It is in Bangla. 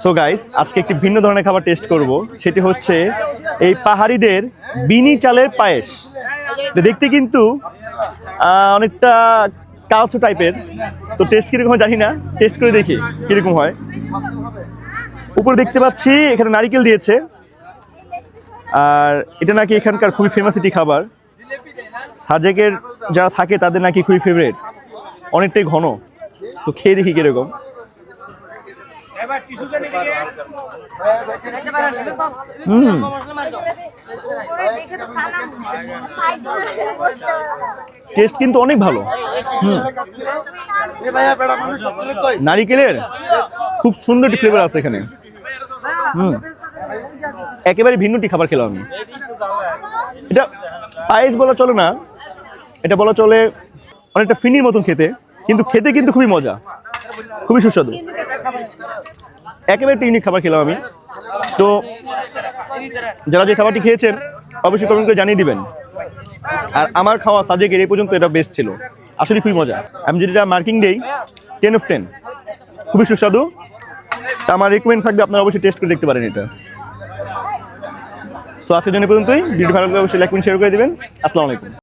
সো গাইস, আজকে একটি ভিন্ন ধরনের খাবার টেস্ট করব। সেটি হচ্ছে এই পাহাড়িদের বিনি চালের পায়েস। তো দেখতে কিন্তু অনেকটা কালচু টাইপের। তো টেস্ট কিরকম হয় জানি না, টেস্ট করে দেখি কিরকম হয়। উপরে দেখতে পাচ্ছি এখানে নারিকেল দিয়েছে, আর এটা নাকি এখানকার খুবই ফেমাস একটি খাবার। সাজেকের যারা থাকে তাদের নাকি খুবই ফেভারিট, অনেকটাই ঘন। তো খেয়ে দেখি কিরকম। টেস্ট কিন্তু অনেক ভালো। নারিকেলের খুব সুন্দর একটি ফ্লেভার আছে এখানে। একেবারে ভিন্নটি খাবার খেলাম আমি। এটা পায়েস বলা চলে না, এটা বলা চলে অনেকটা ফিনির মতন খেতে, কিন্তু খেতে কিন্তু খুবই মজা, খুবই সুস্বাদু। একেবারে একটা ইউনিক খাবার খেলাম আমি। তো যারা যে খাবারটি খেয়েছেন অবশ্যই কমেন্ট করে জানিয়ে দিবেন। আর আমার খাওয়া সাজেকের এই পর্যন্ত এটা বেস্ট ছিল, আসলে খুবই মজা। আমি যেটা মার্কিং দেই 10 of 10, খুবই সুস্বাদু। তা আমার রিকমেন্ড থাকবে আপনারা অবশ্যই টেস্ট করে দেখতে পারেন এটা। সো আজকের জন্য পর্যন্তই। ভিডিও ভালো লাগলে অবশ্যই লাইক কমেন্ট শেয়ার করে দিবেন। আসসালামু আলাইকুম।